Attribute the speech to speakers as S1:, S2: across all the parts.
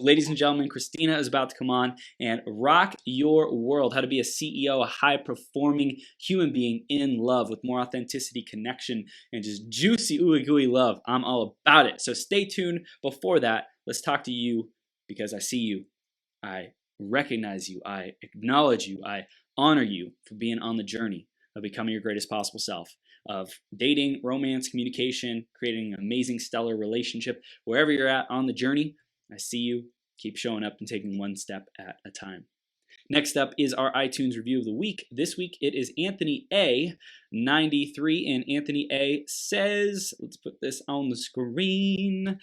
S1: Ladies and gentlemen, Krisztina is about to come on and rock your world. How to be a CEO, a high-performing human being in love with more authenticity, connection, and just juicy, ooey gooey love. I'm all about it. So stay tuned. Before that, let's talk to you because I see you. I recognize you. I acknowledge you. I honor you for being on the journey of becoming your greatest possible self, of dating, romance, communication, creating an amazing, stellar relationship. Wherever you're at on the journey, I see you. Keep showing up and taking one step at a time. Next up is our iTunes review of the week. This week it is Anthony A, 93, and Anthony A says, let's put this on the screen.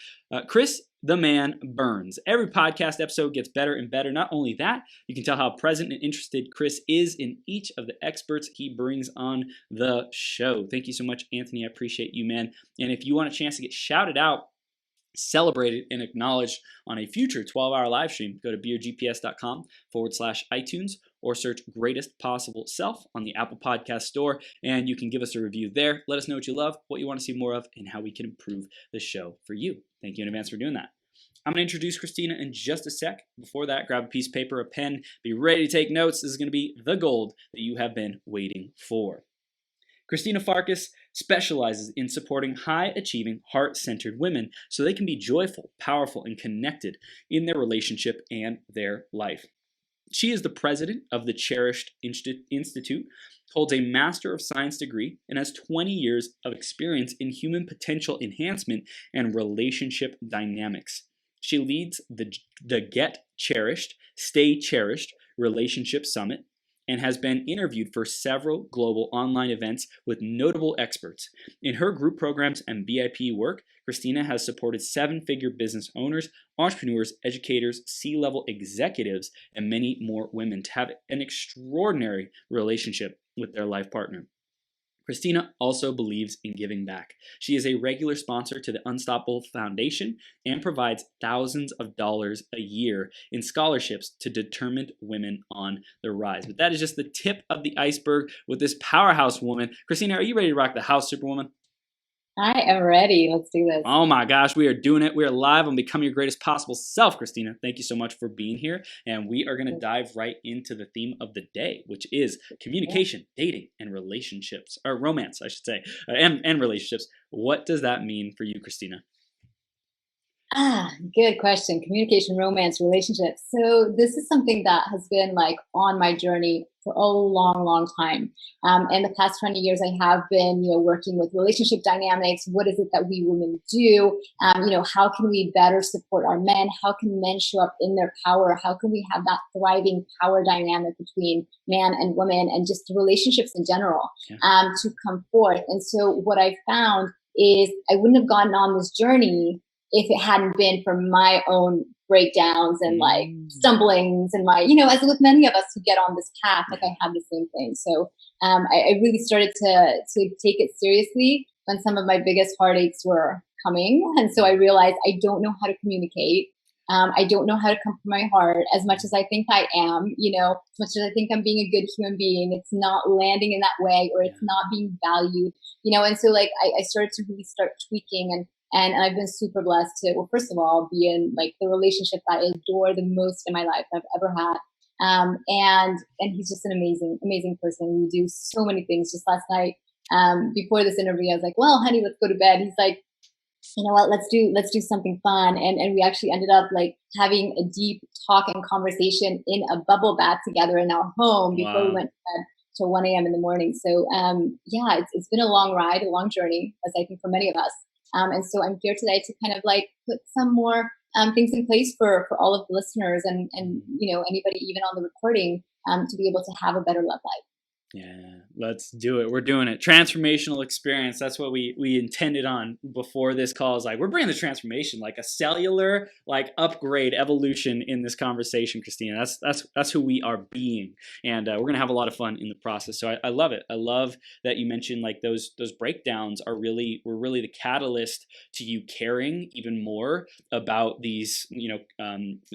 S1: Chris, the man burns. Every podcast episode gets better and better. Not only that, you can tell how present and interested Chris is in each of the experts he brings on the show. Thank you so much, Anthony. I appreciate you, man. And if you want a chance to get shouted out, celebrated, and acknowledged on a future 12-hour live stream, go to beergps.com/iTunes or search Greatest Possible Self on the Apple Podcast Store, and you can give us a review there. Let us know what you love, what you want to see more of, and how we can improve the show for you. Thank you in advance for doing that. I'm going to introduce Krisztina in just a sec. Before that, grab a piece of paper, a pen, be ready to take notes. This is going to be the gold that you have been waiting for. Krisztina Farkas specializes in supporting high-achieving, heart-centered women so they can be joyful, powerful, and connected in their relationship and their life. She is the president of the Cherished Institute, holds a Master of Science degree, and has 20 years of experience in human potential enhancement and relationship dynamics. She leads the Get Cherished, Stay Cherished Relationship Summit, and has been interviewed for several global online events with notable experts. In her group programs and VIP work, Krisztina has supported seven-figure business owners, entrepreneurs, educators, C-level executives, and many more women to have an extraordinary relationship with their life partner. Krisztina also believes in giving back. She is a regular sponsor to the Unstoppable Foundation and provides thousands of dollars a year in scholarships to determined women on the rise. But that is just the tip of the iceberg with this powerhouse woman. Krisztina, are you ready to rock the house, Superwoman?
S2: I am ready. Let's do this.
S1: Oh my gosh, we are doing it. We are live on Becoming Your Greatest Possible Self, Krisztina. Thank you so much for being here. And we are going to dive right into the theme of the day, which is communication, dating, and relationships, or romance, I should say, and relationships. What does that mean for you, Krisztina?
S2: Good question. Communication, romance, relationships. So this is something that has been like on my journey for a long time. In the past 20 years, I have been, working with relationship dynamics. What is it that we women do? How can we better support our men? How can men show up in their power? How can we have that thriving power dynamic between man and woman and just relationships in general to come forth? And so what I found is I wouldn't have gotten on this journey if it hadn't been for my own breakdowns and like stumblings and my, as with many of us who get on this path, like I have the same thing. So I really started to take it seriously when some of my biggest heartaches were coming. And so I realized I don't know how to communicate. I don't know how to come from my heart as much as I think I am, as much as I think I'm being a good human being. It's not landing in that way, or it's not being valued, and so like I started to really start tweaking and I've been super blessed to, well, first of all, be in like the relationship that I adore the most in my life I've ever had. And he's just an amazing person. We do so many things. Just last night, before this interview, I was like, well, honey, let's go to bed. He's like, you know what, let's do something fun. And we actually ended up like having a deep talk and conversation in a bubble bath together in our home before we went to bed till 1 a.m. in the morning. So it's been a long ride, a long journey, as I think for many of us. And so I'm here today to kind of like put some more things in place for all of the listeners and anybody even on the recording to be able to have a better love life.
S1: Yeah, let's do it. We're doing it. Transformational experience. That's what we intended on before this call. Is like we're bringing the transformation, like a cellular like upgrade, evolution in this conversation, Krisztina. That's who we are being, and we're gonna have a lot of fun in the process. So I love it. I love that you mentioned like those breakdowns were really the catalyst to you caring even more about these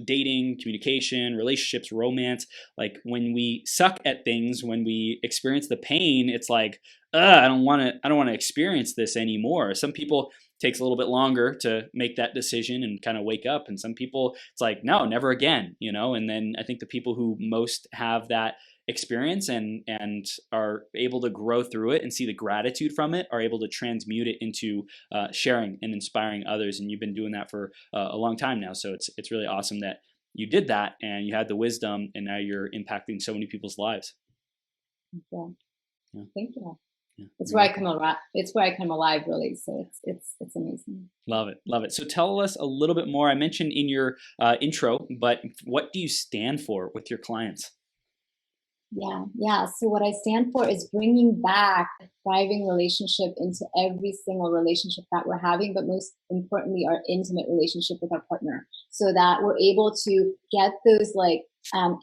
S1: dating, communication, relationships, romance. Like when we suck at things, when we experience the pain, it's like, I don't want to experience this anymore. Some people takes a little bit longer to make that decision and kind of wake up. And some people, it's like, no, never again, and then I think the people who most have that experience and are able to grow through it and see the gratitude from it are able to transmute it into sharing and inspiring others. And you've been doing that for a long time now. So it's really awesome that you did that and you had the wisdom and now you're impacting so many people's lives.
S2: Yeah. Thank you.
S1: Yeah.
S2: It's where I come alive. It's where I come alive, really. So it's amazing.
S1: Love it. So tell us a little bit more. I mentioned in your intro, but what do you stand for with your clients?
S2: Yeah. So what I stand for is bringing back a thriving relationship into every single relationship that we're having, but most importantly, our intimate relationship with our partner, so that we're able to get those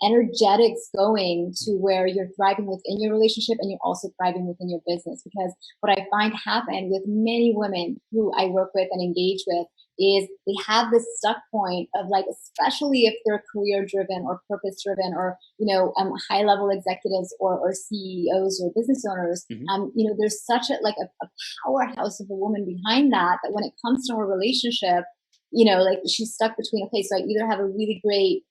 S2: energetics going to where you're thriving within your relationship and you're also thriving within your business. Because what I find happen with many women who I work with and engage with is they have this stuck point of especially if they're career driven or purpose driven or, high level executives or CEOs or business owners, there's such a powerhouse of a woman behind that when it comes to her relationship, she's stuck between, okay, so I either have a really great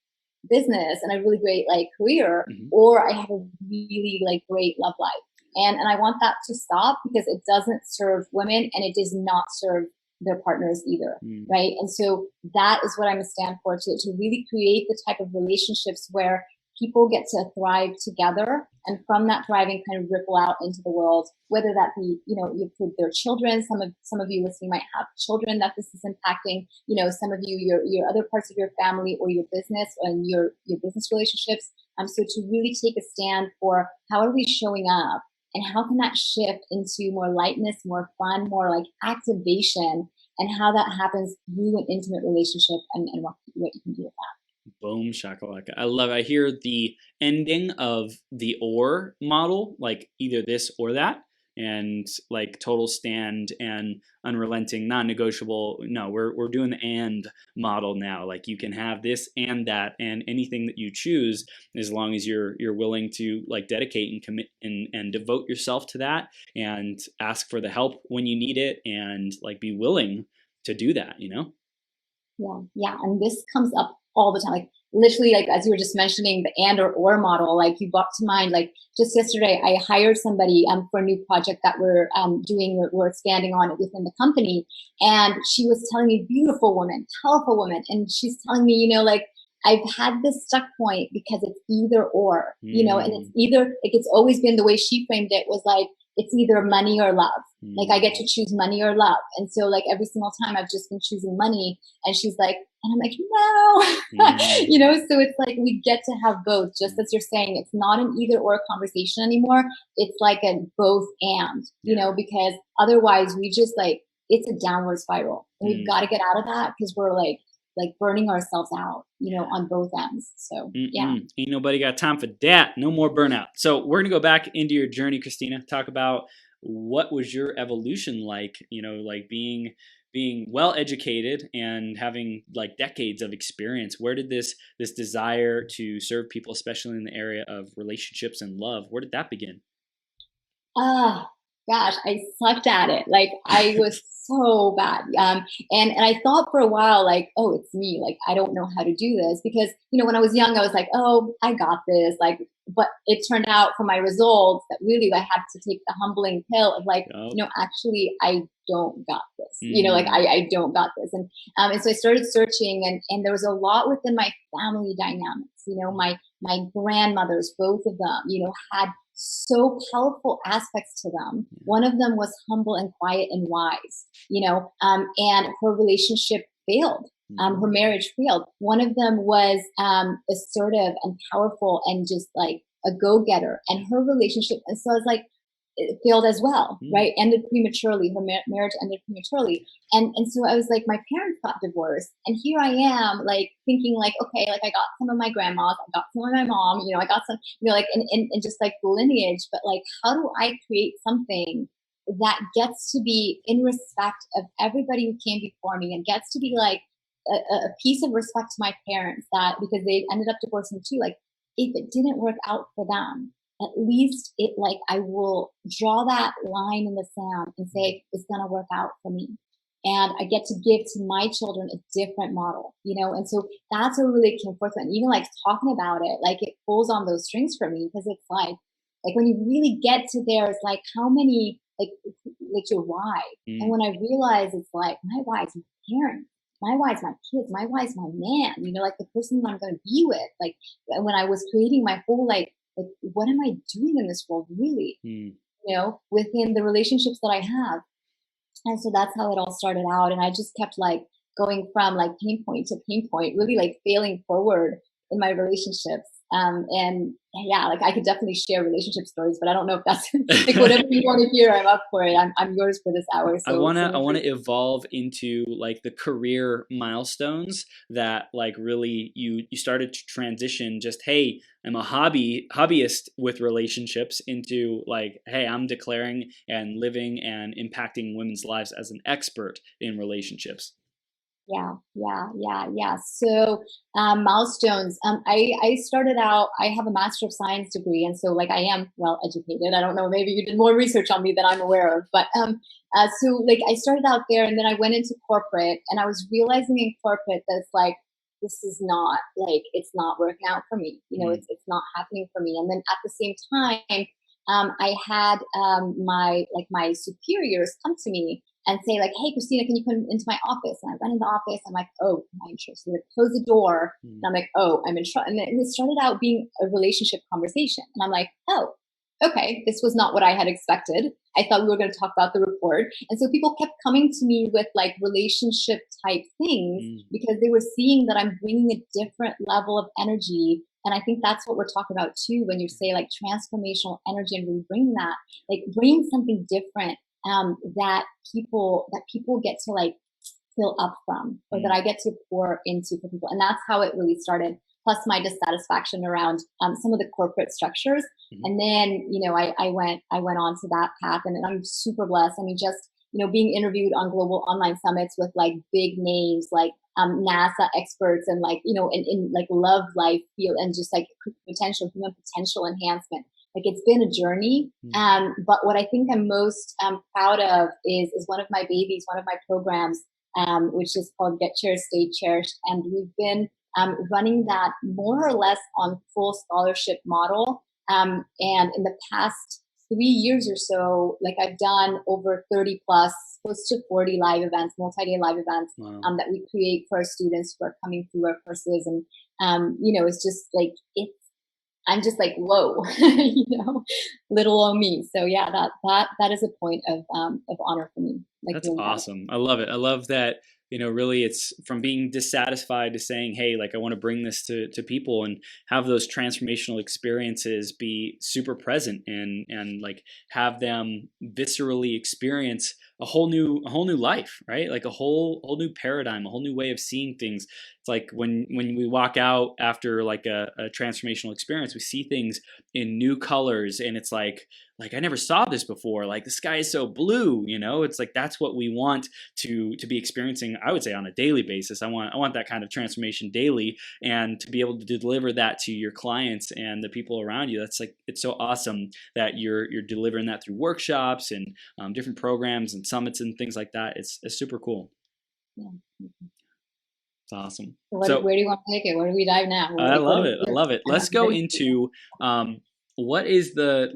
S2: business and a really great career, or I have a really great love life. And I want that to stop because it doesn't serve women and it does not serve their partners either. Right. And so that is what I'm a stand for, to really create the type of relationships where people get to thrive together, and from that thriving kind of ripple out into the world, whether that be, you put their children, some of you listening might have children that this is impacting, some of you, your other parts of your family or your business and your business relationships. So to really take a stand for how are we showing up and how can that shift into more lightness, more fun, more activation, and how that happens through an intimate relationship and what you can do with that.
S1: Boom shakalaka. I love it. I hear the ending of the or model, either this or that, and total stand and unrelenting, non-negotiable. No, we're doing the and model now. You can have this and that and anything that you choose, as long as you're willing to dedicate and commit and devote yourself to that and ask for the help when you need it and be willing to do that,
S2: Yeah. And this comes up all the time. Literally, as you were just mentioning, the and or model, you brought to mind, just yesterday, I hired somebody for a new project that we're doing, we're expanding on it within the company. And she was telling me, beautiful woman, powerful woman. And she's telling me, I've had this stuck point because it's either or, and it's either, it's always been the way she framed it was it's either money or love. I get to choose money or love. And so every single time I've just been choosing money, and she's and I'm no, so it's we get to have both, just as you're saying. It's not an either or conversation anymore. It's a both and, because otherwise we just it's a downward spiral. And we've got to get out of that because we're burning ourselves out, on both ends. So yeah.
S1: Ain't nobody got time for that. No more burnout. So we're going to go back into your journey, Krisztina, talk about what was your evolution being well educated and having decades of experience. Where did this desire to serve people, especially in the area of relationships and love, where did that begin?
S2: Gosh, I sucked at it. I was so bad. And I thought for a while, oh, it's me. I don't know how to do this because, when I was young, I was oh, I got this. But it turned out from my results that really I had to take the humbling pill of actually, I don't got this. I don't got this. And so I started searching, and there was a lot within my family dynamics. My grandmothers, both of them, had so powerful aspects to them. One of them was humble and quiet and wise, and her relationship failed. Her marriage failed. One of them was assertive and powerful and just a go-getter, and her relationship. And so I was it failed as well, right? Ended prematurely. Her marriage ended prematurely. And so I was my parents got divorced. And here I am, thinking okay, I got some of my grandmas, I got some of my mom, I got some, and just lineage. But how do I create something that gets to be in respect of everybody who came before me and gets to be a piece of respect to my parents, that because they ended up divorcing too, if it didn't work out for them, at least it I will draw that line in the sand and say it's gonna work out for me. and I get to give to my children a different model, and so that's what really came forth. And even like talking about it, like it pulls on those strings for me, because it's like when you really get to there, it's like how many, like your why. And when I realize it's like my why is my parents, my why is my kids, my why is my man, like the person that I'm going to be with. Like when I was creating my whole, like what am I doing in this world really, within the relationships that I have. And so that's how it all started out. And I just kept like going from like pain point to pain point, really like failing forward in my relationships. And yeah, like I could definitely share relationship stories, but I don't know if that's like whatever you want to hear, I'm up for it. I'm yours for this hour. So
S1: I wanna evolve into like the career milestones that like really you started to transition just, hey, I'm a hobbyist with relationships, into like, hey, I'm declaring and living and impacting women's lives as an expert in relationships.
S2: Yeah. So milestones. I started out, I have a Master of Science degree. And so like I am well educated. I don't know, maybe you did more research on me than I'm aware of. But so like I started out there, and then I went into corporate, and I was realizing in corporate that it's like, this is not, like, it's not working out for me. It's not happening for me. And then at the same time, I had my superiors come to me and say like, hey, Krisztina, can you come into my office? And I went in the office. I'm like, oh, am I interested? They close the door. And I'm like, oh, I'm in trouble. And it started out being a relationship conversation. And I'm like, oh, okay, this was not what I had expected. I thought we were going to talk about the report. And so people kept coming to me with like relationship type things, because they were seeing that I'm bringing a different level of energy. And I think that's what we're talking about too, when you say like transformational energy, and really bring that, like bring something different, that people get to like fill up from, or that I get to pour into for people. And that's how it really started. Plus my dissatisfaction around some of the corporate structures. And then, I went on to that path, and I'm super blessed. I mean, just, being interviewed on global online summits with like big names, like NASA experts, and like, in like love life field, and just like human potential enhancement. Like it's been a journey. But what I think I'm most proud of is one of my babies, one of my programs, which is called Get Cherished, Stay Cherished. And we've been running that more or less on full scholarship model. And in the past 3 years or so, like I've done over 30 plus, close to 40 live events, multi-day live events.
S1: Wow.
S2: That we create for our students who are coming through our courses. And, it's just like, I'm just like, whoa, little old me. So yeah, that is a point of honor for me. Like,
S1: that's awesome. I love it. I love that, really it's from being dissatisfied to saying, hey, like I want to bring this to people and have those transformational experiences be super present, and like have them viscerally experience a whole new life, right? Like a whole new paradigm, a whole new way of seeing things. It's like when we walk out after like a transformational experience, we see things in new colors, and it's like I never saw this before. Like the sky is so blue, It's like that's what we want to be experiencing, I would say, on a daily basis. I want that kind of transformation daily, and to be able to deliver that to your clients and the people around you. That's like, it's so awesome that you're delivering that through workshops and different programs and summits and things like that. It's super cool.
S2: Yeah.
S1: It's awesome.
S2: So where do you want to take it? Where do we dive now?
S1: I love it. Let's go into what is the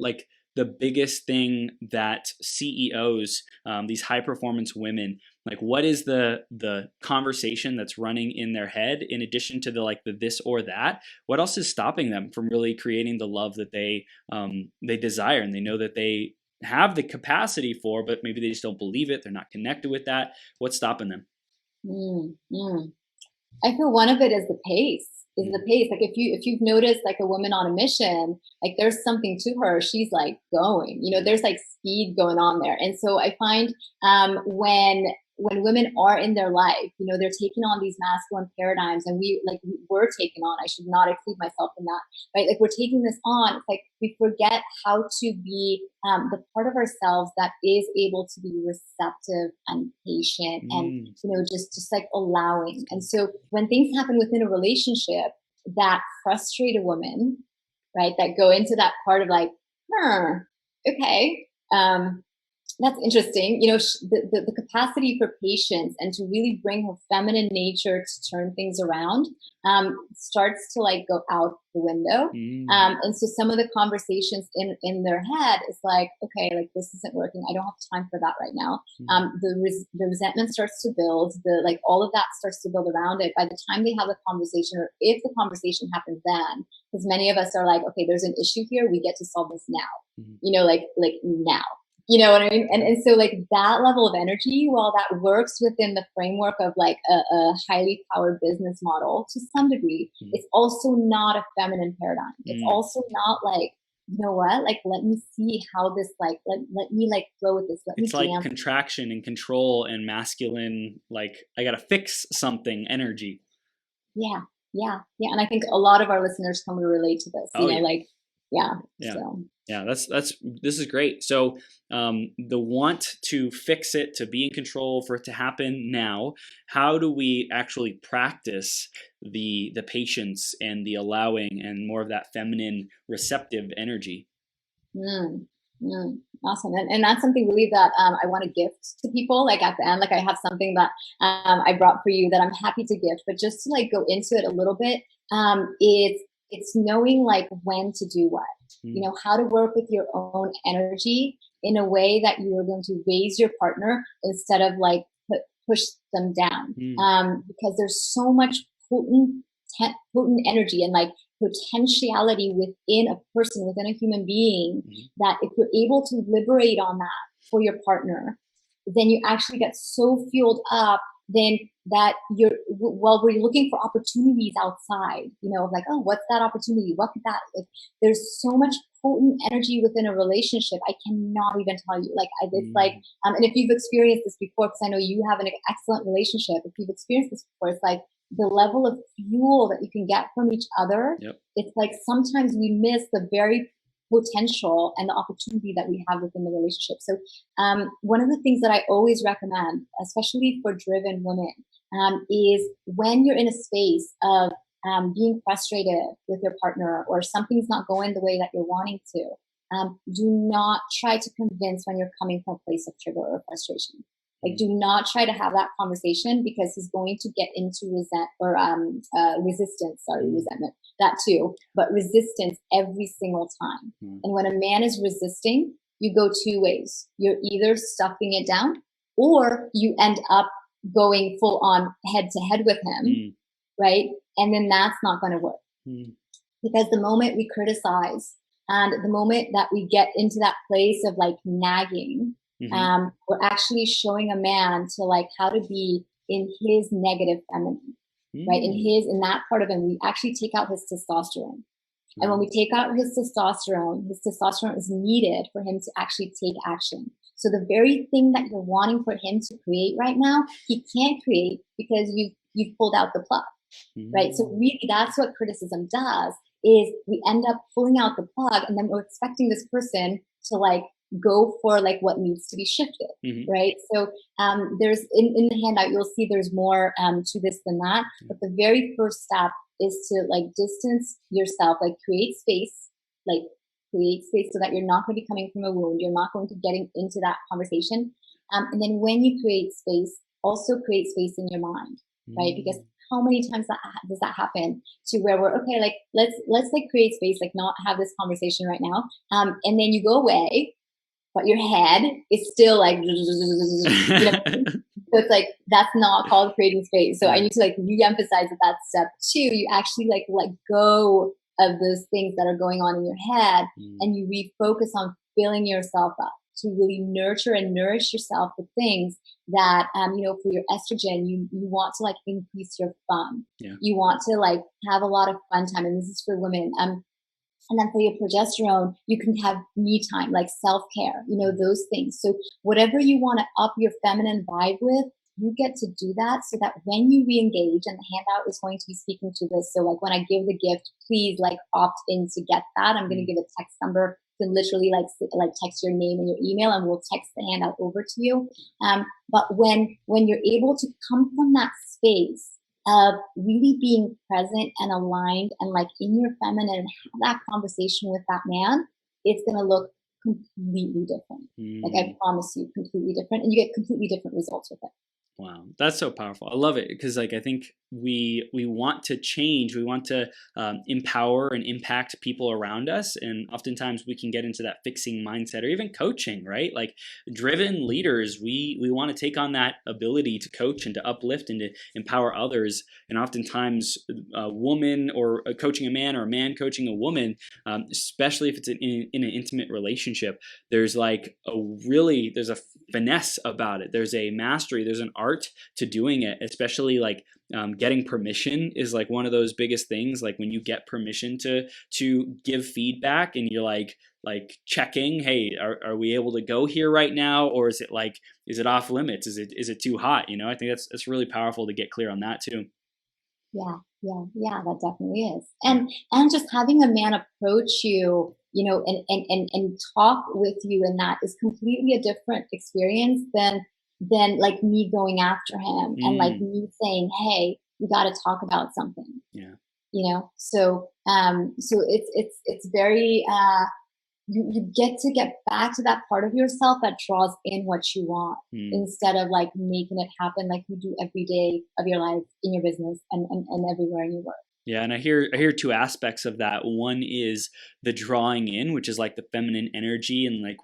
S1: biggest thing that CEOs, these high performance women, like what is the conversation that's running in their head, in addition to the this or that? What else is stopping them from really creating the love that they desire, and they know that they have the capacity for, but maybe they just don't believe it. They're not connected with that. What's stopping them?
S2: I feel one of it is the pace. Like if you've noticed like a woman on a mission, like there's something to her. She's like going, there's like speed going on there. And so I find when women are in their life, they're taking on these masculine paradigms, and we're taking on, I should not include myself in that, right? Like we're taking this on. It's like we forget how to be the part of ourselves that is able to be receptive and patient, and just like allowing. And so when things happen within a relationship that frustrate a woman, right, that go into that part of like, okay, That's interesting. The capacity for patience and to really bring her feminine nature to turn things around starts to like go out the window. And so some of the conversations in their head is like, okay, like this isn't working. I don't have time for that right now. The resentment starts to build. All of that starts to build around it. By the time they have a conversation, or if the conversation happens then, because many of us are like, okay, there's an issue here. We get to solve this now. Like now. You know what I mean? And so like that level of energy, while that works within the framework of like a highly powered business model to some degree, it's also not a feminine paradigm. It's also not like, you know what, like, let me see how this, like, let me like flow with this.
S1: It's like contraction and control and masculine, like I got to fix something energy.
S2: Yeah. And I think a lot of our listeners can relate to this,
S1: this is great. So the want to fix it, to be in control, for it to happen now, how do we actually practice the patience and the allowing and more of that feminine receptive energy?
S2: Awesome. And that's something really that I want to gift to people, like at the end. Like I have something that I brought for you that I'm happy to gift, but just to like go into it a little bit, it's knowing like when to do what. How to work with your own energy in a way that you are going to raise your partner instead of like push them down. Because there's so much potent energy and like potentiality within a person, within a human being, that if you're able to liberate on that for your partner, then you actually get so fueled up then that we're looking for opportunities outside, like, oh, what's that opportunity? What could that, like, there's so much potent energy within a relationship. I cannot even tell you, like, it's like, and if you've experienced this before, because I know you have an excellent relationship, if you've experienced this before, it's like the level of fuel that you can get from each other. It's like sometimes we miss the very potential and the opportunity that we have within the relationship. So one of the things that I always recommend, especially for driven women, is when you're in a space of being frustrated with your partner or something's not going the way that you're wanting to, do not try to convince when you're coming from a place of trigger or frustration. Like, do not try to have that conversation, because he's going to get into resistance, resentment, that too, but resistance every single time. And when a man is resisting, you go two ways. You're either stuffing it down, or you end up going full on head to head with him, right? And then that's not going to work. Because the moment we criticize and the moment that we get into that place of like nagging, we're actually showing a man to like how to be in his negative feminine, right? In that part of him, we actually take out his testosterone. And when we take out his testosterone is needed for him to actually take action. So the very thing that you're wanting for him to create right now, he can't create because you've pulled out the plug, right? So really that's what criticism does, is we end up pulling out the plug, and then we're expecting this person to like go for like what needs to be shifted, right? So there's in the handout, you'll see there's more to this than that. But the very first step is to like distance yourself, like create space so that you're not going to be coming from a wound. You're not going to getting into that conversation. And then when you create space, also create space in your mind, right? Because how many times does that happen to where we're, okay, like let's like create space, like not have this conversation right now. And then you go away, but your head is still like, so it's like, that's not called creating space. So I need to like re-emphasize that step two, you actually like let go of those things that are going on in your head, and you refocus on filling yourself up to really nurture and nourish yourself with things that, for your estrogen, you want to like increase your fun. You want to like have a lot of fun time. And this is for women. And then for your progesterone, you can have me time, like self-care, those things. So whatever you want to up your feminine vibe with, you get to do that, so that when you re-engage, and the handout is going to be speaking to this. So like when I give the gift, please like opt in to get that. I'm going to give a text number. You can literally like text your name and your email, and we'll text the handout over to you. But when you're able to come from that space of really being present and aligned and like in your feminine and have that conversation with that man, it's going to look completely different. Like I promise you, completely different, and you get completely different results with it.
S1: Wow, that's so powerful. I love it because, like, I think we want to change. We want to empower and impact people around us, and oftentimes we can get into that fixing mindset, or even coaching. Right, like driven leaders, we want to take on that ability to coach and to uplift and to empower others. And oftentimes, a woman or coaching a man, or a man coaching a woman, especially if it's in an intimate relationship, there's like there's a finesse about it. There's a mastery. There's an art to doing it, especially like getting permission is like one of those biggest things. Like when you get permission to give feedback, and you're like checking, hey, are we able to go here right now, or is it off limits? Is it too hot? I think that's really powerful to get clear on that too.
S2: Yeah, that definitely is. And just having a man approach you, and talk with you, and that is completely a different experience than like me going after him and like me saying, hey, we got to talk about something.
S1: Yeah.
S2: So it's very you get back to that part of yourself that draws in what you want, instead of like making it happen like you do every day of your life, in your business, and everywhere in your work.
S1: Yeah, and I hear two aspects of that. One is the drawing in, which is like the feminine energy, and like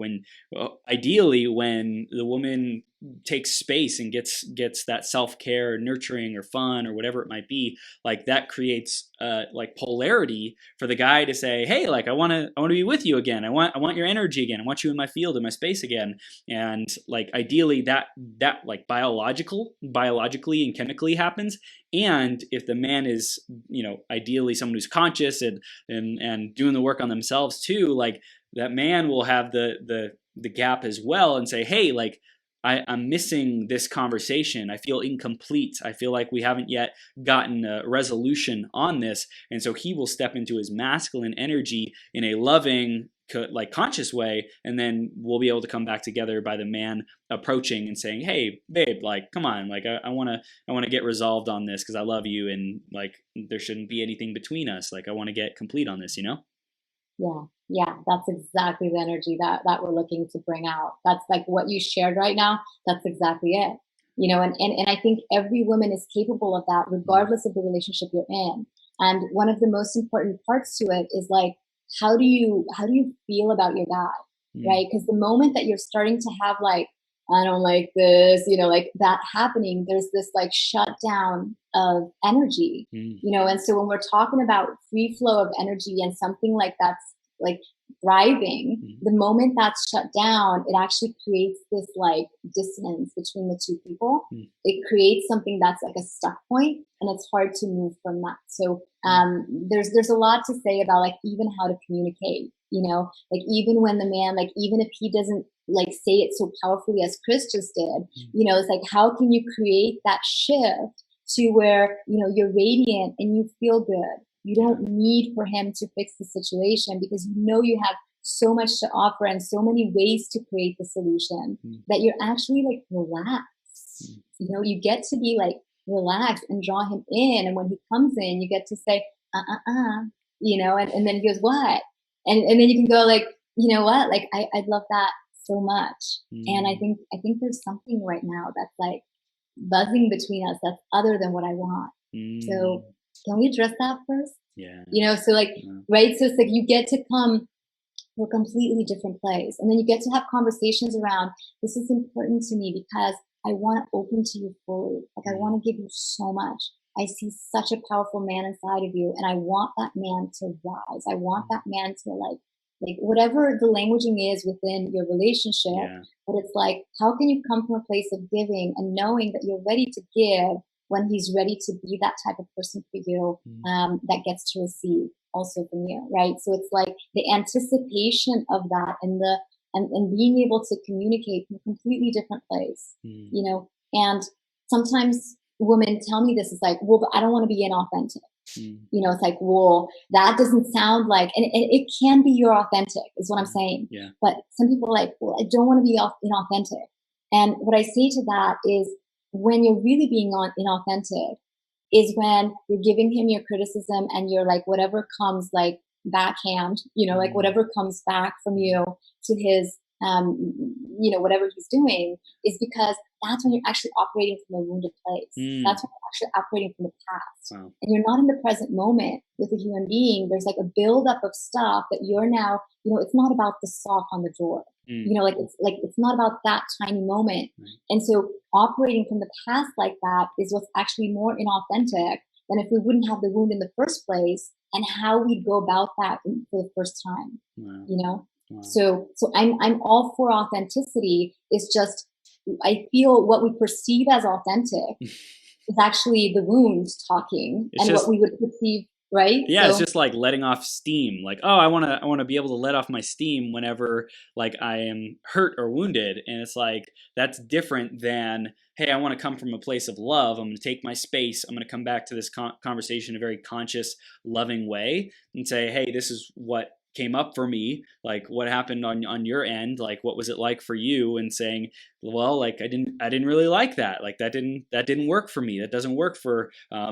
S1: ideally when the woman takes space and gets that self-care, nurturing, or fun, or whatever it might be, like that creates like polarity for the guy to say, hey, like I want to be with you again. I want your energy again. I want you in my field, in my space again. And like ideally that like biologically and chemically happens. And if the man is, ideally someone who's conscious and doing the work on themselves too, like that man will have the gap as well and say, hey, like I'm missing this conversation. I feel incomplete. I feel like we haven't yet gotten a resolution on this. And so he will step into his masculine energy in a loving, like conscious way, and then we'll be able to come back together by the man approaching and saying, hey babe, like come on, like I want to get resolved on this because I love you, and like there shouldn't be anything between us. Like I want to get complete on this.
S2: Yeah, that's exactly the energy that we're looking to bring out. That's like what you shared right now. That's exactly it. And I think every woman is capable of that, regardless of the relationship you're in. And one of the most important parts to it is like, how do you feel about your guy, right? Because the moment that you're starting to have like, I don't like this, like that happening, there's this like shutdown of energy, and so when we're talking about free flow of energy and something like that's like thriving, the moment that's shut down, it actually creates this like dissonance between the two people. It creates something that's like a stuck point, and it's hard to move from that. So there's a lot to say about like even how to communicate, like even when the man, like even if he doesn't like say it so powerfully as Chris just did, it's like, how can you create that shift to where, you're radiant and you feel good. You don't need for him to fix the situation because you have so much to offer and so many ways to create the solution that you're actually like relaxed. You get to be like relaxed and draw him in. And when he comes in, you get to say, and then he goes, what? And then you can go like, you know what? Like, I love that so much. And I think there's something right now that's like buzzing between us that's other than what I want. So can we address that first?
S1: Yeah.
S2: So like, right. So it's like, you get to come to a completely different place. And then you get to have conversations around, this is important to me because I want to open to you fully. Like I want to give you so much. I see such a powerful man inside of you. And I want that man to rise. I want that man to like whatever the languaging is within your relationship. But it's like, how can you come from a place of giving and knowing that you're ready to give when he's ready to be that type of person for you, that gets to receive also from you, right? So it's like the anticipation of that and being able to communicate from a completely different place, and sometimes women tell me this is like, well, but I don't want to be inauthentic. It's like, well, that doesn't sound like, and it can be your authentic is what I'm saying. But some people are like, well, I don't want to be inauthentic. And what I say to that is, when you're really being inauthentic is when you're giving him your criticism and you're like, whatever comes, like backhand, like whatever comes back from you to his, whatever he's doing, is because that's when you're actually operating from a wounded place. That's when you're actually operating from the past.
S1: Wow.
S2: And you're not in the present moment with a human being. There's like a buildup of stuff that you're now, it's not about the sock on the door. It's not about that tiny moment. And so operating from the past like that is what's actually more inauthentic than if we wouldn't have the wound in the first place, and how we'd go about that for the first time. Wow. So I'm all for authenticity. It's just, I feel what we perceive as authentic is actually the wound talking, and what we would perceive. Right?
S1: Yeah, it's just like letting off steam. Like, oh, I want to be able to let off my steam whenever like I am hurt or wounded. And it's like, that's different than, hey, I want to come from a place of love. I'm going to take my space. I'm going to come back to this conversation in a very conscious, loving way and say, hey, this is what came up for me, like what happened on your end, like what was it like for you, and saying, well, like I didn't really like that, like that didn't work for me, that doesn't work for how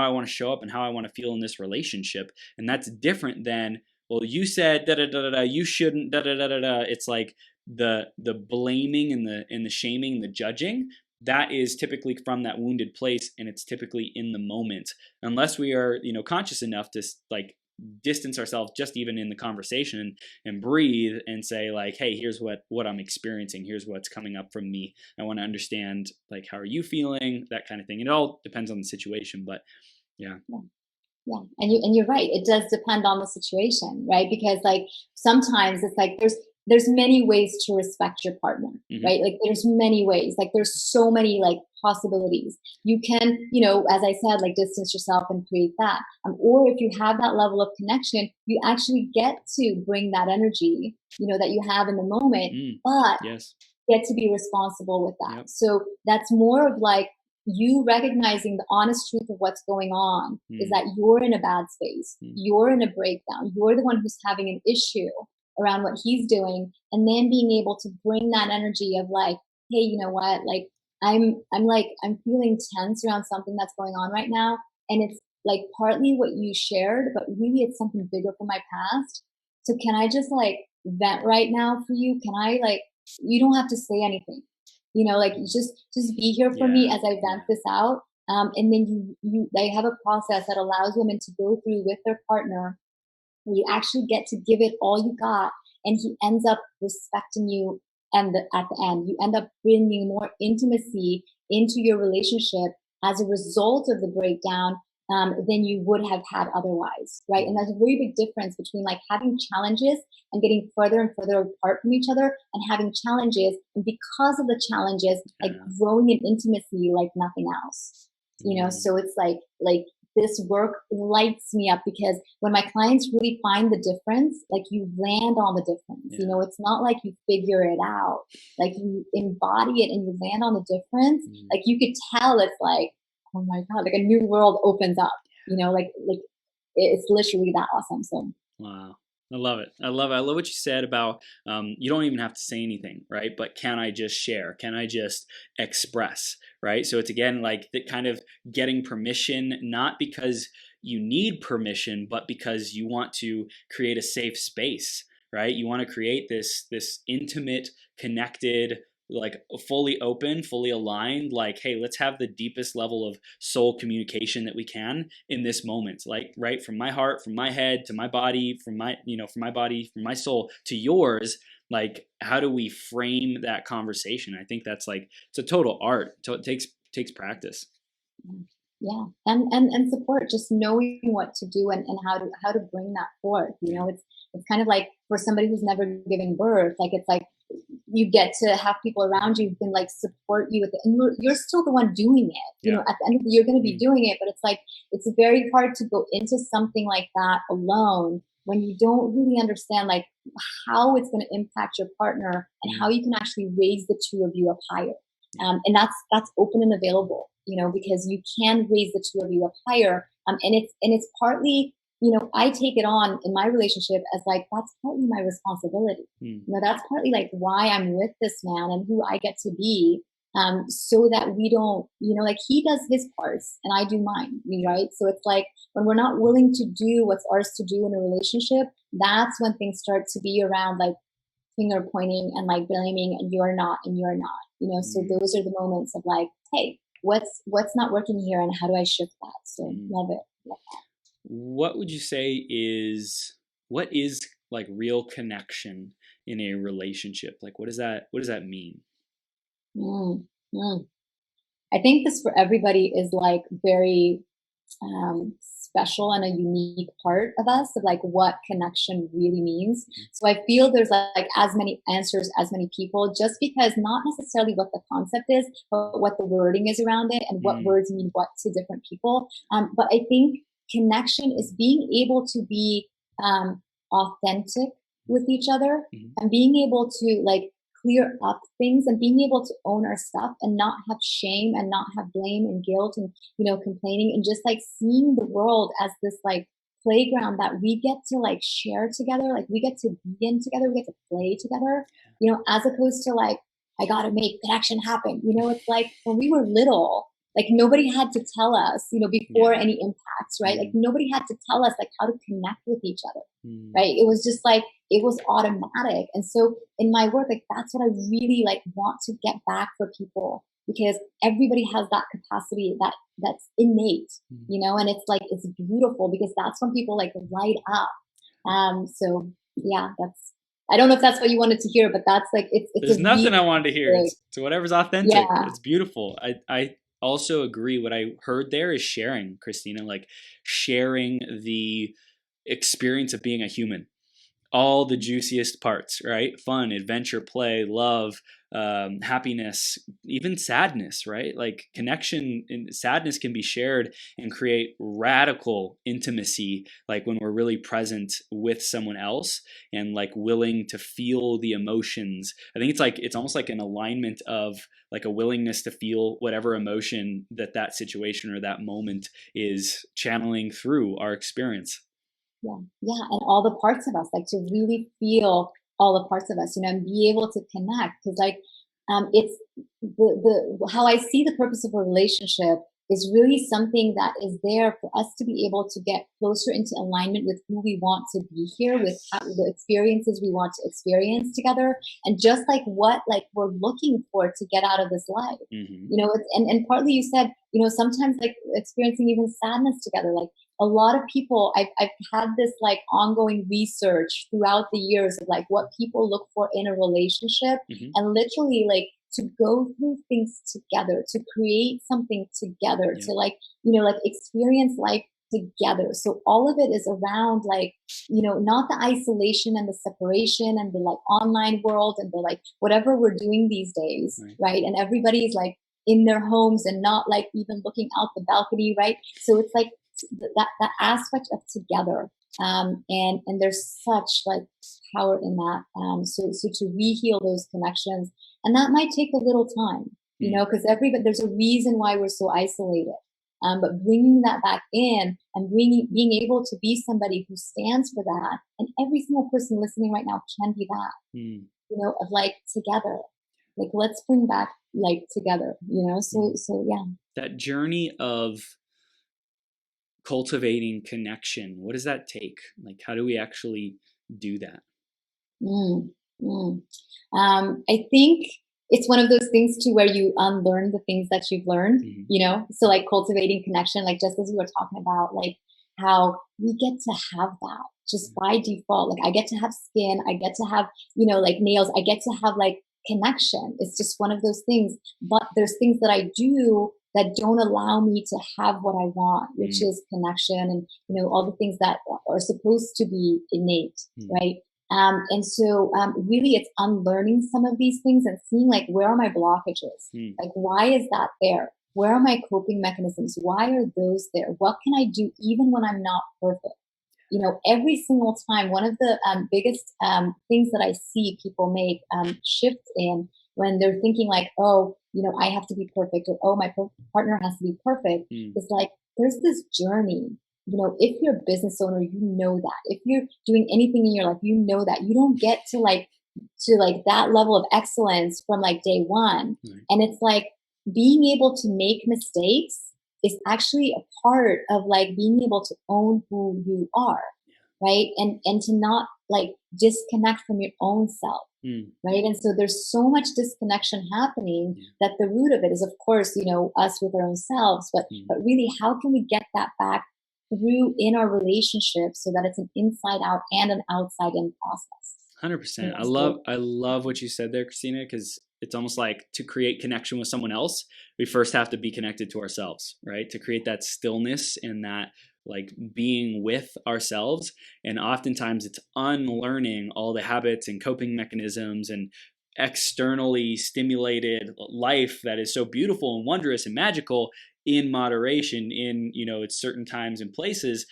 S1: I want to show up and how I want to feel in this relationship. And that's different than, well, you said da da da da, you shouldn't da da da da da. It's like the blaming and the shaming, the judging, that is typically from that wounded place, and it's typically in the moment, unless we are conscious enough to like distance ourselves just even in the conversation and breathe and say like, hey, here's what I'm experiencing, here's what's coming up from me, I want to understand, like, how are you feeling, that kind of thing. It all depends on the situation, but yeah.
S2: And you're right, it does depend on the situation, right? Because like sometimes it's like there's many ways to respect your partner, right? Like there's many ways, like there's so many like possibilities. You can, as I said, like distance yourself and create that. Or if you have that level of connection, you actually get to bring that energy, that you have in the moment, but get to be responsible with that. So that's more of like you recognizing the honest truth of what's going on is that you're in a bad space. You're in a breakdown. You're the one who's having an issue around what he's doing, and then being able to bring that energy of like, hey, you know what, like I'm feeling tense around something that's going on right now, and it's like partly what you shared, but really it's something bigger from my past. So can I just like vent right now for you? Can I like, you don't have to say anything, like just be here for me as I vent this out. And then they have a process that allows women to go through with their partner, where you actually get to give it all you got, and he ends up respecting you. And at the end, you end up bringing more intimacy into your relationship as a result of the breakdown than you would have had otherwise, right? And there's a very big difference between like having challenges and getting further and further apart from each other, and having challenges, and because of the challenges, like growing in intimacy like nothing else, So it's like this work lights me up, because when my clients really find the difference, like you land on the difference, it's not like you figure it out, like you embody it and you land on the difference. Like you could tell it's like, oh my God, like a new world opens up, like it's literally that awesome. So
S1: wow. I love it. I love what you said about you don't even have to say anything, right? But can I just share? Can I just express, right? So it's again like the kind of getting permission, not because you need permission, but because you want to create a safe space, right? You want to create this intimate, connected, like fully open, fully aligned, like, hey, let's have the deepest level of soul communication that we can in this moment, like right from my heart, from my head to my body, from my body, from my soul to yours. Like, how do we frame that conversation? I think that's like, it's a total art. So it takes practice.
S2: Yeah, and support, just knowing what to do and how to bring that forth. It's kind of like for somebody who's never given birth, like it's like you get to have people around you who can like support you with it, and you're still the one doing it. At the end of the day, you're going to be doing it, but it's like it's very hard to go into something like that alone when you don't really understand like how it's going to impact your partner and how you can actually raise the two of you up higher. And that's open and available, because you can raise the two of you up higher. And it's partly, I take it on in my relationship as like, that's partly my responsibility. That's partly like why I'm with this man and who I get to be. so that we don't, like he does his parts and I do mine, right? So it's like when we're not willing to do what's ours to do in a relationship, that's when things start to be around like finger pointing and like blaming and you're not, so those are the moments of like, hey, what's not working here and how do I shift that? So love it. Love that.
S1: What would you say what is like real connection in a relationship? Like what does that mean?
S2: I think this for everybody is like very special and a unique part of us of like what connection really means. So I feel there's like as many answers as many people, just because not necessarily what the concept is, but what the wording is around it and what words mean what to different people. But I think connection is being able to be authentic with each other and being able to like clear up things and being able to own our stuff and not have shame and not have blame and guilt and complaining, and just like seeing the world as this like playground that we get to like share together, like we get to be in together, we get to play together, as opposed to like I gotta make connection happen. It's like when we were little, like nobody had to tell us, before any impacts, right? Like nobody had to tell us like how to connect with each other, right? It was just like, it was automatic. And so in my work, like that's what I really like want to get back for people, because everybody has that capacity that's innate, and it's like, it's beautiful because that's when people like light up. So yeah, I don't know if that's what you wanted to hear, but that's like,
S1: There's nothing I wanted to hear. It's whatever's authentic.
S2: Yeah.
S1: It's beautiful. I also agree. What I heard there is sharing, Krisztina, like sharing the experience of being a human. All the juiciest parts, right? Fun, adventure, play, love, happiness, even sadness, right? Like connection and sadness can be shared and create radical intimacy, like when we're really present with someone else and like willing to feel the emotions. I think it's almost like an alignment of like a willingness to feel whatever emotion that situation or that moment is channeling through our experience.
S2: Yeah, and all the parts of us, like to really feel all the parts of us, and be able to connect. Because like, it's the how I see the purpose of a relationship is really something that is there for us to be able to get closer into alignment with who we want to be here, with the experiences we want to experience together, and just like what like we're looking for to get out of this life. And partly you said, sometimes like experiencing even sadness together, like a lot of people, I've had this like ongoing research throughout the years of like what people look for in a relationship, and literally like to go through things together, to create something together, to like, like experience life together. So all of it is around like, not the isolation and the separation and the like online world and the like whatever we're doing these days, right? And everybody's like in their homes and not like even looking out the balcony, right? So it's like that aspect of together, and there's such like power in that, so to reheal those connections, and that might take a little time, because there's a reason why we're so isolated, but bringing that back in and being able to be somebody who stands for that, and every single person listening right now can be that, of like together, like let's bring back like together, so yeah,
S1: that journey of cultivating connection, what does that take? Like how do we actually do that?
S2: I think it's one of those things too where you unlearn the things that you've learned, so like cultivating connection, like just as we were talking about, like how we get to have that just by default. Like I get to have skin, I get to have, like nails, I get to have like connection. It's just one of those things, but there's things that I do that don't allow me to have what I want, which is connection and, all the things that are supposed to be innate, right? And so really it's unlearning some of these things and seeing like, where are my blockages? Like, why is that there? Where are my coping mechanisms? Why are those there? What can I do even when I'm not perfect? Every single time, one of the biggest things that I see people make shifts in when they're thinking like, oh, I have to be perfect, or oh, my partner has to be perfect, is like, there's this journey. If you're a business owner, that. If you're doing anything in your life, that. You don't get to like to like that level of excellence from like day one.
S1: Right.
S2: And it's like being able to make mistakes is actually a part of like being able to own who you are, right? And to not like disconnect from your own self.
S1: Mm.
S2: Right. And so there's so much disconnection happening that the root of it is, of course, us with our own selves, but really, how can we get that back through in our relationship so that it's an inside out and an outside in process?
S1: 100%.
S2: So,
S1: I love what you said there, Krisztina, because it's almost like to create connection with someone else, we first have to be connected to ourselves, right? To create that stillness and that like being with ourselves. And oftentimes it's unlearning all the habits and coping mechanisms and externally stimulated life that is so beautiful and wondrous and magical in moderation in at certain times and places,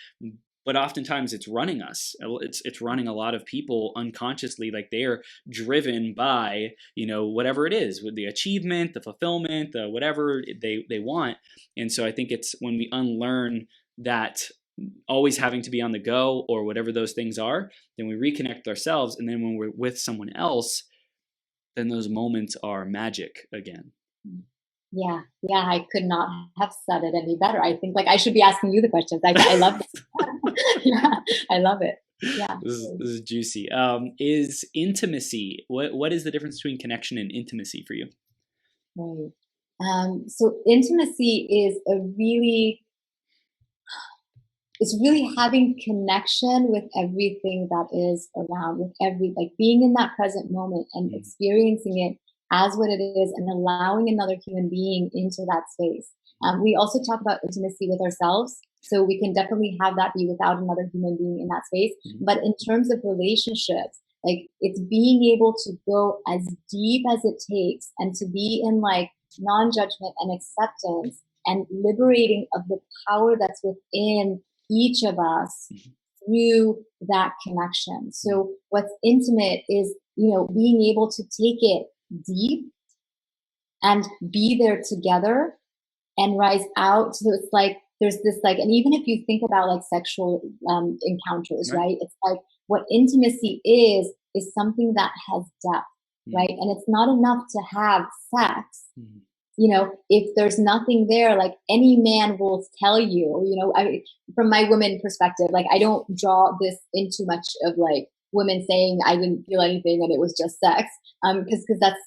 S1: but oftentimes it's running us. It's running a lot of people unconsciously, like they are driven by whatever it is, with the achievement, the fulfillment, the whatever they want. And so I think it's when we unlearn that always having to be on the go or whatever those things are, then we reconnect with ourselves, and then when we're with someone else, then those moments are magic again.
S2: yeah, I could not have said it any better. I think like I should be asking you the questions. I love it. Yeah, I love it. Yeah.
S1: This is juicy. Is intimacy, what is the difference between connection and intimacy for you?
S2: Right. So intimacy is it's really having connection with everything that is around, with like being in that present moment and experiencing it as what it is and allowing another human being into that space. We also talk about intimacy with ourselves. So we can definitely have that be without another human being in that space. But in terms of relationships, like it's being able to go as deep as it takes and to be in like non-judgment and acceptance and liberating of the power that's within each of us through that connection. So what's intimate is, being able to take it deep and be there together and rise out. So it's like, there's this like, and even if you think about like sexual encounters, right? It's like what intimacy is something that has depth, right? And it's not enough to have sex. If there's nothing there, like any man will tell you, from my women perspective, like I don't draw this into much of like women saying I didn't feel anything and it was just sex, because that's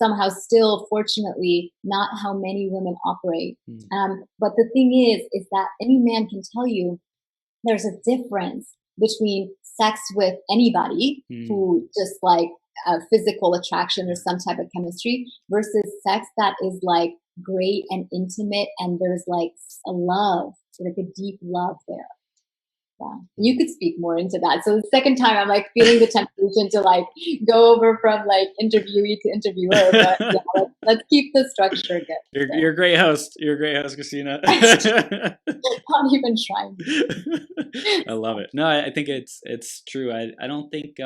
S2: somehow still, fortunately, not how many women operate. But the thing is that any man can tell you there's a difference between sex with anybody who just like physical attraction or some type of chemistry versus sex that is like great and intimate and there's like a love, like a deep love there. Yeah. You could speak more into that. So the second time I'm like feeling the temptation to like go over from like interviewee to interviewer, but yeah, let's keep the structure good.
S1: You're a great host. You're a great host, Krisztina.
S2: Not even trying.
S1: I love it. No, I think it's true. I don't think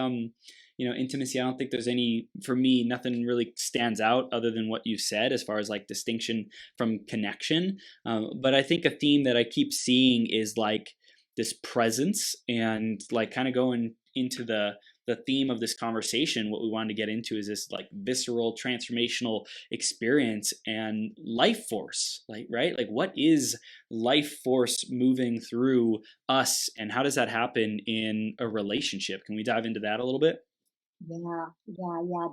S1: intimacy, I don't think there's any, for me, nothing really stands out other than what you said as far as like distinction from connection. But I think a theme that I keep seeing is like this presence, and like kind of going into the theme of this conversation, what we wanted to get into is this like visceral transformational experience and life force, like, right? Like what is life force moving through us and how does that happen in a relationship? Can we dive into that a little bit?
S2: Yeah,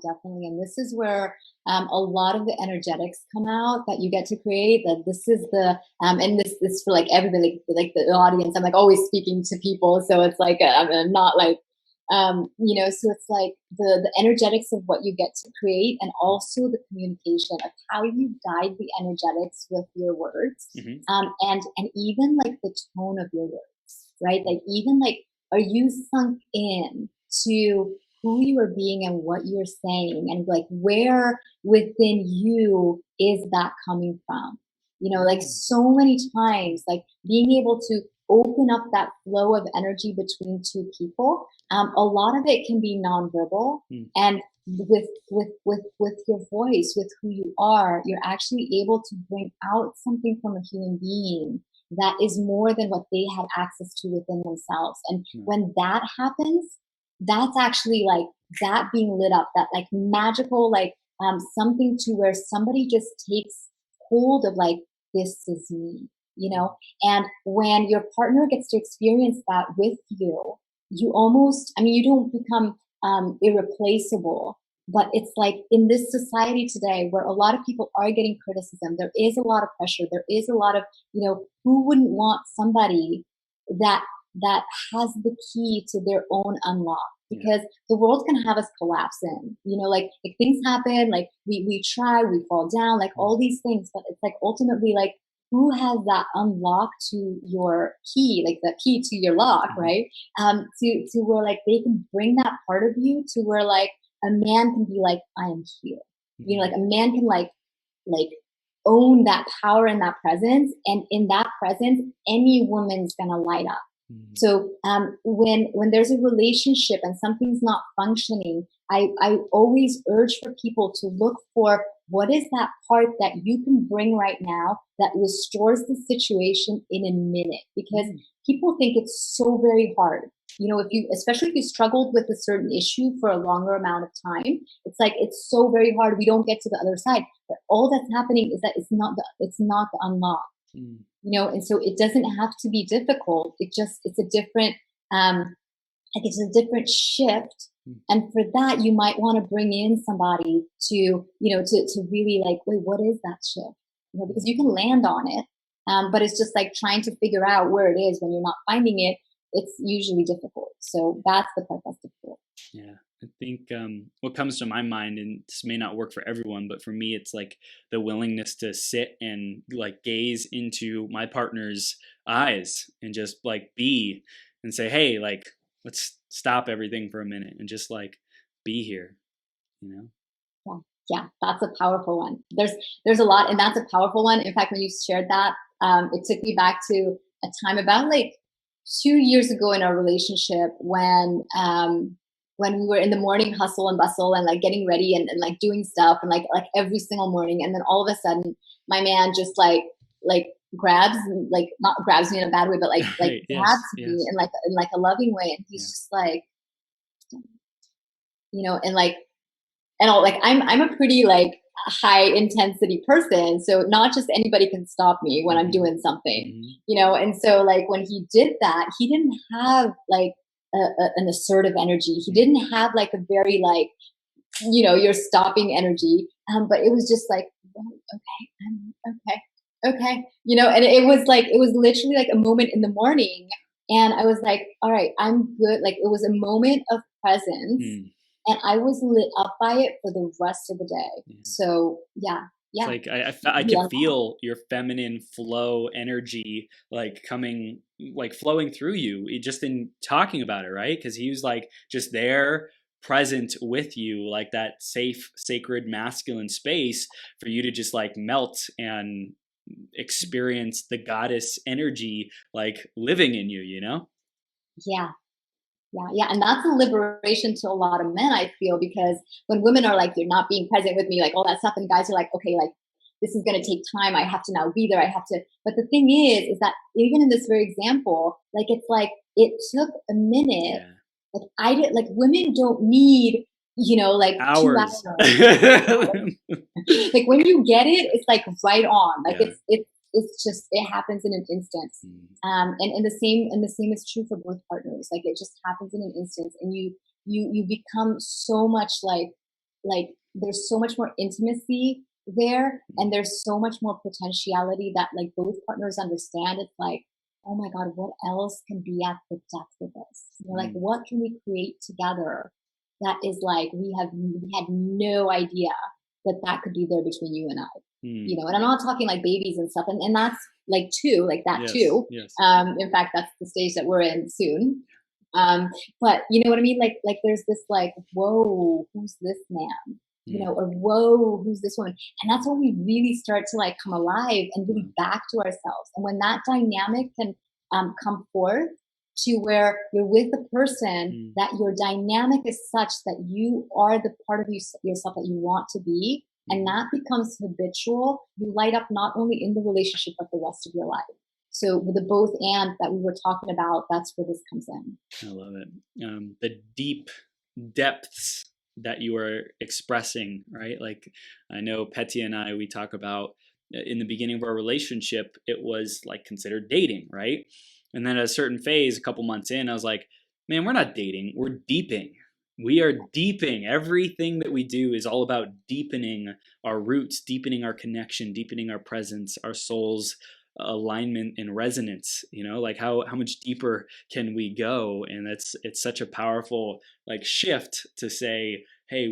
S2: definitely. And this is where a lot of the energetics come out that you get to create. That this is the and this for like everybody, like the audience. I'm like always speaking to people, so it's like I'm not like So it's like the energetics of what you get to create, and also the communication of how you guide the energetics with your words, and even like the tone of your words, right? Like even like, are you sunk in to who you are being and what you're saying, and like where within you is that coming from? Like so many times, like being able to open up that flow of energy between two people. A lot of it can be nonverbal, and with your voice, with who you are, you're actually able to bring out something from a human being that is more than what they have access to within themselves. And when that happens, that's actually like that being lit up, that like magical, like something to where somebody just takes hold of like, this is me, and when your partner gets to experience that with you, you almost, I mean, you don't become irreplaceable, but it's like in this society today where a lot of people are getting criticism, there is a lot of pressure, there is a lot of, who wouldn't want somebody that has the key to their own unlock? Because the world's gonna have us collapse in, like things happen, like we try, we fall down, like all these things, but it's like ultimately like, who has that unlock to your key, like the key to your lock, right? To where like they can bring that part of you to where like a man can be like, I am here. Like a man can like own that power and that presence, and in that presence, any woman's gonna light up. So when there's a relationship and something's not functioning, I always urge for people to look for what is that part that you can bring right now that restores the situation in a minute, because people think it's so very hard. Especially if you struggled with a certain issue for a longer amount of time, it's like, it's so very hard. We don't get to the other side, but all that's happening is that it's not the unlock. And so it doesn't have to be difficult. It's a different, it's a different shift. And for that, you might want to bring in somebody to really like, wait, what is that shift? Because you can land on it, but it's just like trying to figure out where it is when you're not finding it. It's usually difficult. So that's the part that's difficult.
S1: Yeah. I think what comes to my mind, and this may not work for everyone, but for me, it's like the willingness to sit and like gaze into my partner's eyes and just like be and say, hey, like, let's stop everything for a minute and just like be here,
S2: Yeah, that's a powerful one. There's a lot, and that's a powerful one. In fact, when you shared that, it took me back to a time about like 2 years ago in our relationship when we were in the morning hustle and bustle and like getting ready and like doing stuff and like every single morning, and then all of a sudden my man just like grabs, like not grabs me in a bad way, but like
S1: right,
S2: grabs me in like a loving way, and he's just like, and all, like I'm a pretty like high intensity person, so not just anybody can stop me when I'm doing something, and so like when he did that, he didn't have like an assertive energy. He didn't have like a very like, you're stopping energy. But it was just like, okay, and it was literally like a moment in the morning, and I was like, all right, I'm good. Like it was a moment of presence, and I was lit up by it for the rest of the day. So yeah.
S1: It's like I could feel your feminine flow energy like coming, like flowing through you just in talking about it, right? Because he was like just there, present with you, like that safe, sacred, masculine space for you to just like melt and experience the goddess energy like living in you,
S2: Yeah. And that's a liberation to a lot of men, I feel, because when women are like, you're not being present with me, like all that stuff, and guys are like, okay, like this is going to take time. I have to now be there. I have to. But the thing is that even in this very example, like it's like it took a minute. Yeah. Like I did. Like women don't need, like
S1: hours.
S2: 2 hours. Like when you get it, it's like right on. Like it's just, it happens in an instance. And the same is true for both partners. Like it just happens in an instance, and you become so much like there's so much more intimacy there, and there's so much more potentiality that like both partners understand. It's like, oh my God, what else can be at the depth of this? Like what can we create together that is like, we had no idea that could be there between you and I. And I'm not talking like babies and stuff, and that's like too, like that too. Yes. In fact, that's the stage that we're in soon. But you know what I mean? Like there's this like, whoa, who's this man? Or whoa, who's this woman? And that's when we really start to like come alive and really back to ourselves. And when that dynamic can come forth to where you're with a person that your dynamic is such that you are the part of yourself that you want to be, and that becomes habitual, you light up not only in the relationship, but the rest of your life. So with the both and that we were talking about, that's where this comes in.
S1: I love it. The deep depths that you are expressing, right? Like I know Petty and I, we talk about in the beginning of our relationship, it was like considered dating, right? And then at a certain phase, a couple months in, I was like, man, we're not dating, we're deeping. We are deepening. Everything that we do is all about deepening our roots, deepening our connection, deepening our presence, our soul's alignment and resonance. Like how much deeper can we go? And it's such a powerful like shift to say, hey,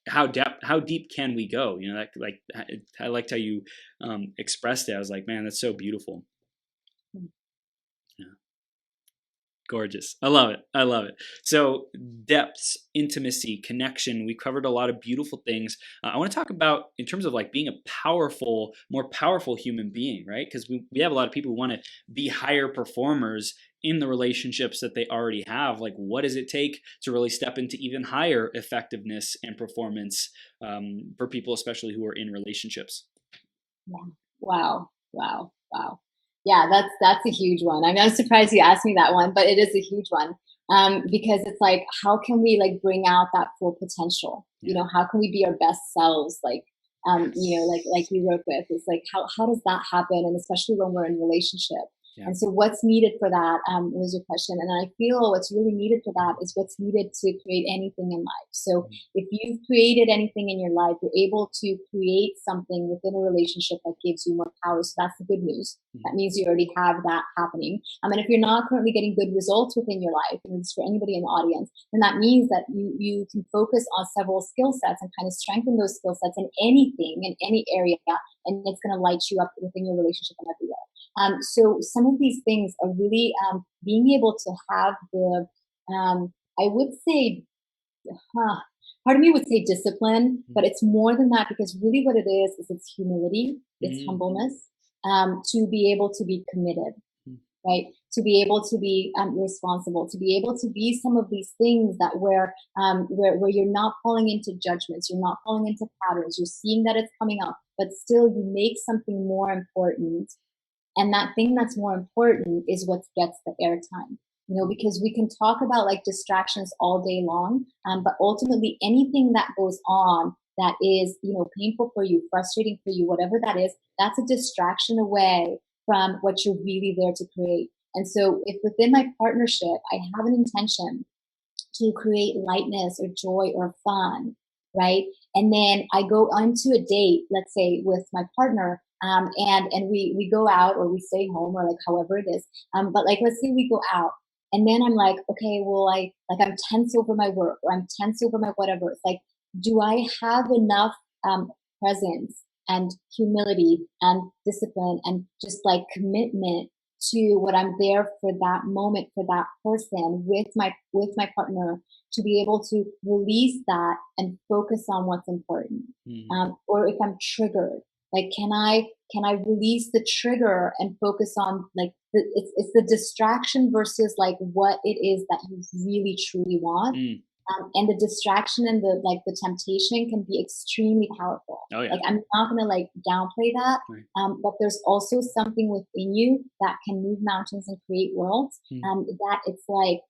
S1: how deep can we go? I liked how you expressed it. I was like, man, that's so beautiful. Gorgeous. I love it. I love it. So depths, intimacy, connection. We covered a lot of beautiful things. I want to talk about in terms of like being more powerful human being, right? Because we have a lot of people who want to be higher performers in the relationships that they already have. Like, what does it take to really step into even higher effectiveness and performance for people, especially who are in relationships?
S2: Yeah. Wow. Yeah, that's a huge one. I'm not surprised you asked me that one, but it is a huge one because it's like, how can we like bring out that full potential?
S1: Yeah.
S2: How can we be our best selves? Like, like we work with. It's like, how does that happen? And especially when we're in relationship.
S1: Yeah.
S2: And so what's needed for that was your question. And I feel what's really needed for that is what's needed to create anything in life. So if you've created anything in your life, you're able to create something within a relationship that gives you more power. So that's the good news. That means you already have that happening. And if you're not currently getting good results within your life, and it's for anybody in the audience, then that means that you can focus on several skill sets and kind of strengthen those skill sets in anything, in any area, and it's going to light you up within your relationship and everywhere. So some of these things are really being able to have the, I would say, part of me would say discipline, but it's more than that because really what it is it's humility, it's humbleness, to be able to be committed, right? To be able to be responsible, to be able to be some of these things that where you're not falling into judgments, you're not falling into patterns, you're seeing that it's coming up, but still you make something more important. And that thing that's more important is what gets the airtime, because we can talk about like distractions all day long, but ultimately anything that goes on that is, painful for you, frustrating for you, whatever that is, that's a distraction away from what you're really there to create. And so if within my partnership, I have an intention to create lightness or joy or fun, right? And then I go onto a date, let's say with my partner, and we go out or we stay home or like however it is. But like let's say we go out and then I'm like, okay, well I'm tense over my work or I'm tense over my whatever. It's like, do I have enough presence and humility and discipline and just like commitment to what I'm there for that moment, for that person with my partner, to be able to release that and focus on what's important. Or if I'm triggered, like can I release the trigger and focus on like it's the distraction versus like what it is that you really truly want. And the distraction and the temptation can be extremely powerful.
S1: Oh, yeah.
S2: Like I'm not gonna like downplay that,
S1: right.
S2: But there's also something within you that can move mountains and create worlds. That it's like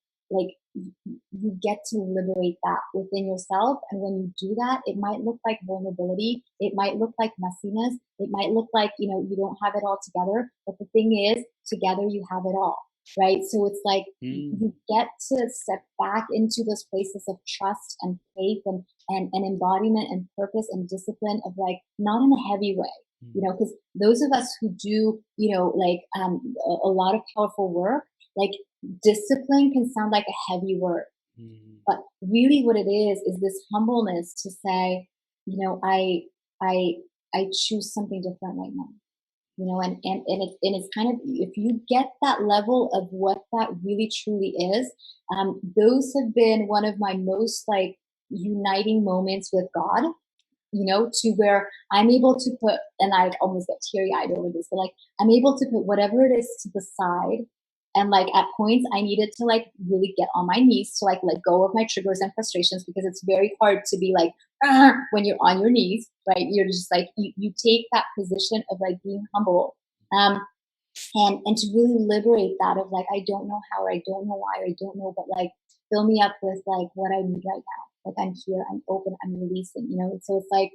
S2: you get to liberate that within yourself, and when you do that, it might look like vulnerability, it might look like messiness, it might look like you don't have it all together. But the thing is, together you have it all. Right. So it's like you get to step back into those places of trust and faith and embodiment and purpose and discipline of like, not in a heavy way, because those of us who do, a lot of powerful work, like discipline can sound like a heavy word. But really what it is this humbleness to say, I choose something different right now. And it's kind of, if you get that level of what that really truly is, those have been one of my most like uniting moments with God, to where I'm able to put, and I almost get teary eyed over this, but like I'm able to put whatever it is to the side. And like at points I needed to like really get on my knees to like let go of my triggers and frustrations, because it's very hard to be like, when you're on your knees, right? You're just like, you take that position of like being humble. and to really liberate that of like, I don't know how, or I don't know why, or I don't know, but like, fill me up with like what I need right now. Like I'm here, I'm open, I'm releasing, you know? And so it's like,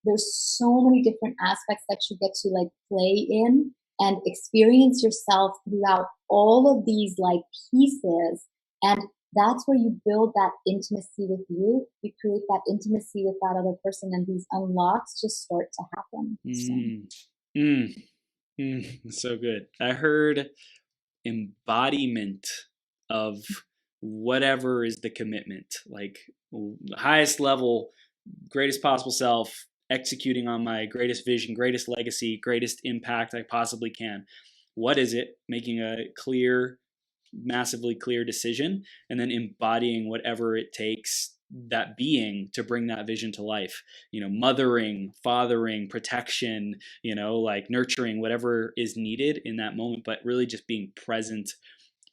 S2: there's so many different aspects that you get to like play in and experience yourself throughout all of these like pieces. And that's where you build that intimacy with you. You create that intimacy with that other person, and these unlocks just start to happen.
S1: So good. I heard embodiment of whatever is the commitment, like highest level, greatest possible self, executing on my greatest vision, greatest legacy, greatest impact I possibly can. What is it? Making a clear, massively clear decision, and then embodying whatever it takes, that being, to bring that vision to life. You know, mothering, fathering, protection, you know, like nurturing, whatever is needed in that moment, but really just being present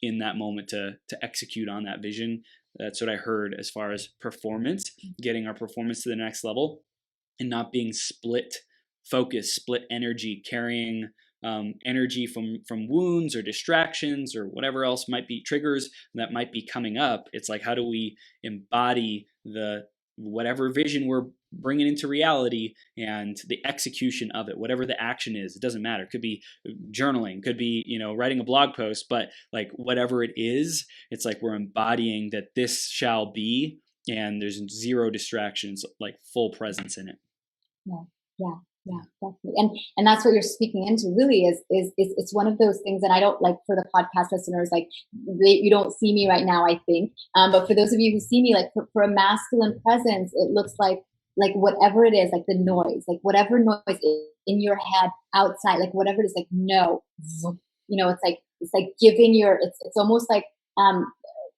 S1: in that moment to execute on that vision. That's what I heard as far as performance, getting our performance to the next level, and not being split focus, split energy, carrying energy from wounds or distractions or whatever else might be, triggers that might be coming up. It's like, how do we embody the whatever vision we're bringing into reality and the execution of it, whatever the action is. It doesn't matter. It could be journaling, could be, you know, writing a blog post, but like whatever it is, it's like we're embodying that this shall be, and there's zero distractions, like full presence in it.
S2: Yeah, definitely. And that's what you're speaking into really is it's one of those things. And I don't, like, for the podcast listeners, like you don't see me right now, I think. But for those of you who see me, like for a masculine presence, it looks like whatever it is, like the noise, like whatever noise in your head, outside, like whatever it is, like, no, you know, it's like giving your, it's almost like,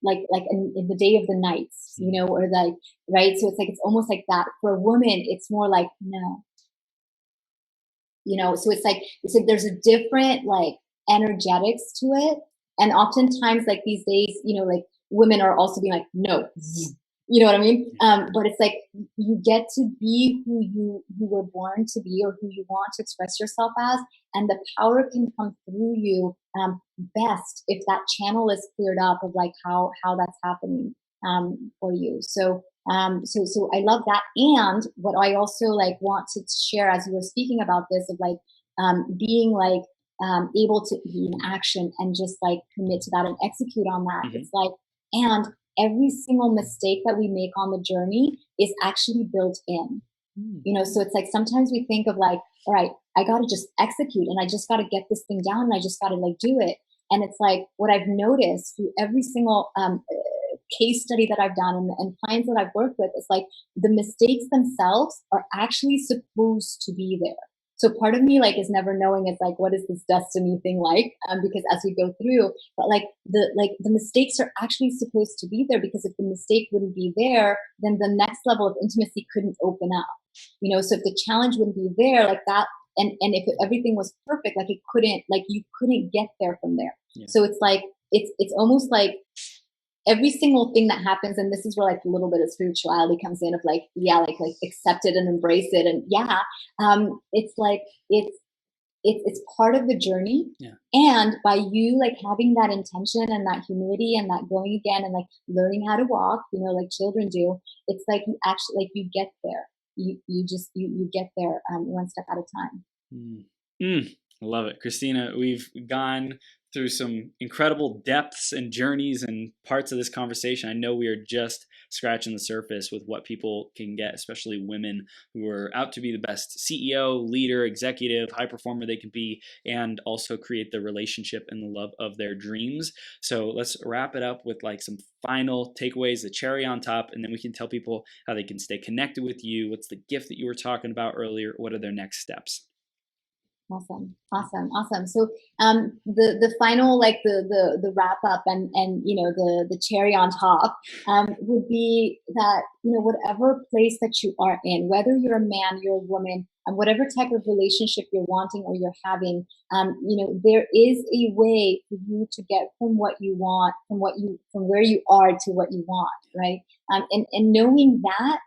S2: like in the day of the nights, you know, or like, right. So it's like, it's almost like that. For a woman, it's more like, no, you know, so it's like there's a different like energetics to it. And oftentimes, like these days, you know, like women are also being like, no, you know what I mean? But it's like you get to be who you were born to be, or who you want to express yourself as, and the power can come through you best if that channel is cleared up of like how that's happening for you. So so I love that. And what I also like want to share, as you were speaking about this, of like being like able to be in action and just like commit to that and execute on that. It's like, and every single mistake that we make on the journey is actually built in. You know, so it's like sometimes we think of like, all right, I got to just execute, and I just got to get this thing down, and I just got to like do it. And it's like what I've noticed through every single case study that I've done and clients that I've worked with is like the mistakes themselves are actually supposed to be there. So part of me like is never knowing, it's like, what is this destiny thing like? Because as we go through, but like the mistakes are actually supposed to be there, because if the mistake wouldn't be there, then the next level of intimacy couldn't open up. You know, so if the challenge wouldn't be there like that, and if everything was perfect, like it couldn't, like you couldn't get there from there. Yeah. So it's like it's almost like every single thing that happens, and this is where like a little bit of spirituality comes in of like, yeah, like accept it and embrace it. And yeah, it's like, it's part of the journey. Yeah. And by you like having that intention and that humility and that going again and like learning how to walk, you know, like children do, it's like you actually, like you get there. You just, you get there one step at a time.
S1: I love it. Krisztina, we've gone through some incredible depths and journeys and parts of this conversation. I know we are just scratching the surface with what people can get, especially women who are out to be the best CEO, leader, executive, high performer they can be, and also create the relationship and the love of their dreams. So let's wrap it up with like some final takeaways, the cherry on top, and then we can tell people how they can stay connected with you. What's the gift that you were talking about earlier? What are their next steps?
S2: Awesome. So the final, like the wrap up and you know the cherry on top would be that, you know, whatever place that you are in, whether you're a man, you're a woman, and whatever type of relationship you're wanting or you're having, you know, there is a way for you to get from what you want, from where you are to what you want, right? And knowing that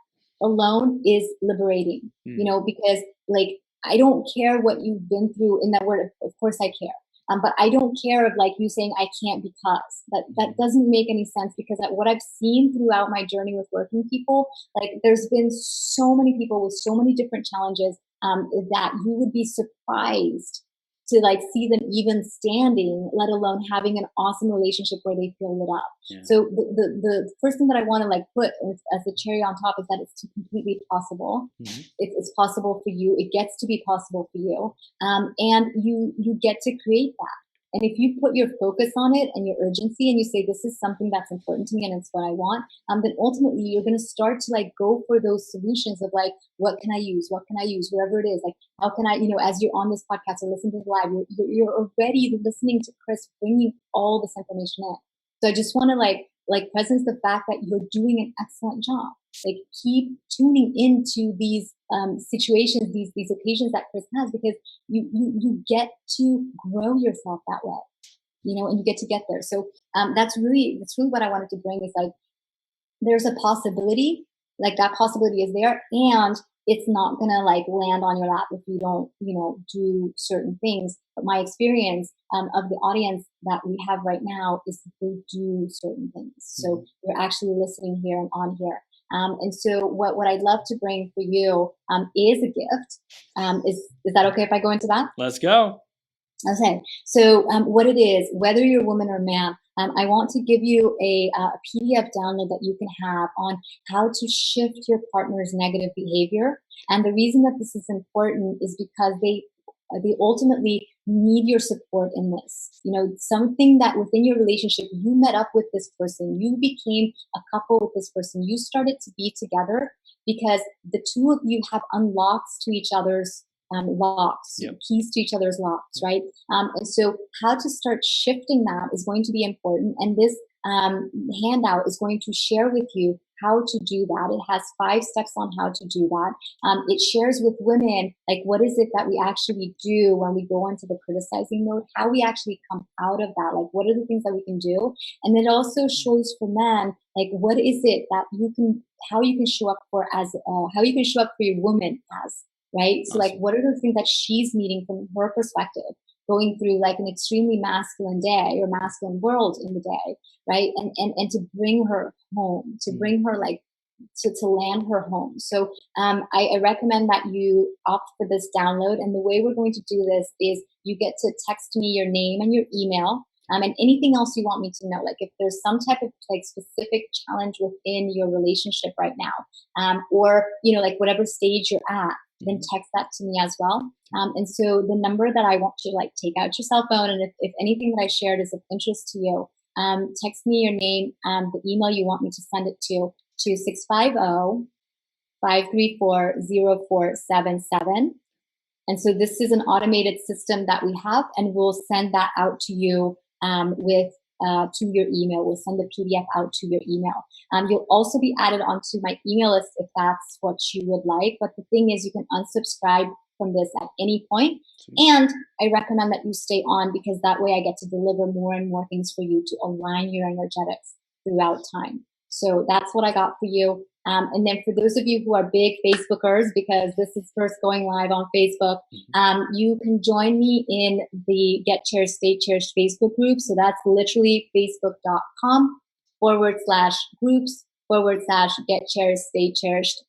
S2: alone is liberating, you know, because like I don't care what you've been through. In that word, of course I care. But I don't care of like you saying I can't because that doesn't make any sense, because what I've seen throughout my journey with working people, like there's been so many people with so many different challenges that you would be surprised to like see them even standing, let alone having an awesome relationship where they feel lit up.
S1: Yeah.
S2: So the first thing that I want to like put as a cherry on top is that it's completely possible.
S1: Mm-hmm.
S2: It's possible for you. It gets to be possible for you, and you get to create that. And if you put your focus on it and your urgency, and you say, this is something that's important to me and it's what I want, then ultimately you're going to start to like go for those solutions of like, what can I use? What can I use? Whatever it is, like, how can I, as you're on this podcast or listening to the live, you're already listening to Chris bringing all this information in. So I just want to like presence the fact that you're doing an excellent job. Like keep tuning into these situations, these occasions that Chris has, because you get to grow yourself that way, and you get to get there. So that's really what I wanted to bring is like, there's a possibility, like that possibility is there, and it's not gonna like land on your lap if you don't, do certain things. But my experience of the audience that we have right now is that they do certain things. So you're actually listening here and on here. And so what I'd love to bring for you is a gift. Is that okay if I go into that?
S1: Let's go.
S2: Okay. So what it is, whether you're a woman or man, I want to give you a PDF download that you can have on how to shift your partner's negative behavior. And the reason that this is important is because they ultimately need your support in this. Something that within your relationship, you met up with this person, you became a couple with this person, you started to be together because the two of you have unlocks to each other's locks,
S1: yep.
S2: keys to each other's locks, right? And so how to start shifting that is going to be important. And this handout is going to share with you how to do that. It has 5 steps on how to do that. It shares with women, like, what is it that we actually do when we go into the criticizing mode, how we actually come out of that, like, what are the things that we can do? And it also shows for men, like, what is it that how you can show up for how you can show up for your woman as, right? So like, what are the things that she's needing from her perspective, going through like an extremely masculine day or masculine world in the day, right? And to bring her home, to bring her like, to land her home. So I recommend that you opt for this download. And the way we're going to do this is you get to text me your name and your email. And anything else you want me to know, like if there's some type of like specific challenge within your relationship right now, or, like whatever stage you're at, then text that to me as well. And so the number that I want you to like take out your cell phone, and if anything that I shared is of interest to you, text me your name and the email you want me to send it to 650-534-0477. And so this is an automated system that we have, and we'll send that out to you to your email. We'll send the PDF out to your email. You'll also be added onto my email list if that's what you would like. But the thing is, you can unsubscribe from this at any point. And I recommend that you stay on, because that way I get to deliver more and more things for you to align your energetics throughout time. So that's what I got for you. And then for those of you who are big Facebookers, because this is first going live on Facebook, you can join me in the Get Cherished, Stay Cherished Facebook group. So that's literally facebook.com/groups/Get Cherished, Stay Cherished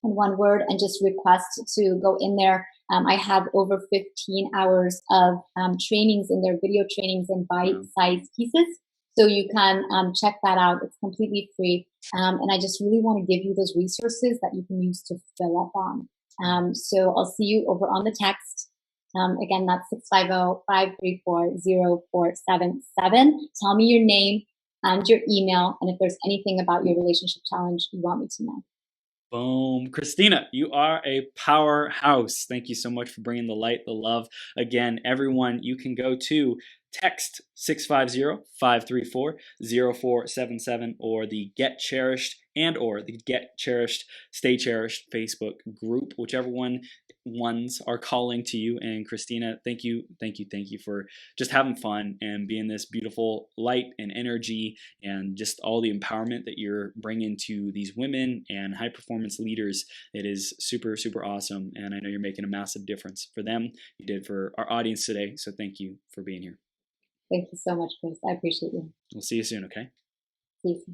S2: in one word, and just request to go in there. I have over 15 hours of trainings in there, video trainings in bite-sized pieces. So you can check that out. It's completely free. And I just really want to give you those resources that you can use to fill up on. So I'll see you over on the text. Again, that's 650-534-0477. Tell me your name and your email, and if there's anything about your relationship challenge you want me to know.
S1: Boom. Krisztina, you are a powerhouse. Thank you so much for bringing the light, the love. Again, everyone, you can go to text 650-534-0477 or the Get Cherished or the Get Cherished, Stay Cherished Facebook group, whichever ones are calling to you. And Krisztina, thank you for just having fun and being this beautiful light and energy and just all the empowerment that you're bringing to these women and high performance leaders. It is super, super awesome. And I know you're making a massive difference for them. You did for our audience today. So thank you for being here.
S2: Thank you so much, Chris. I appreciate you.
S1: We'll see you soon, okay?
S2: See you soon.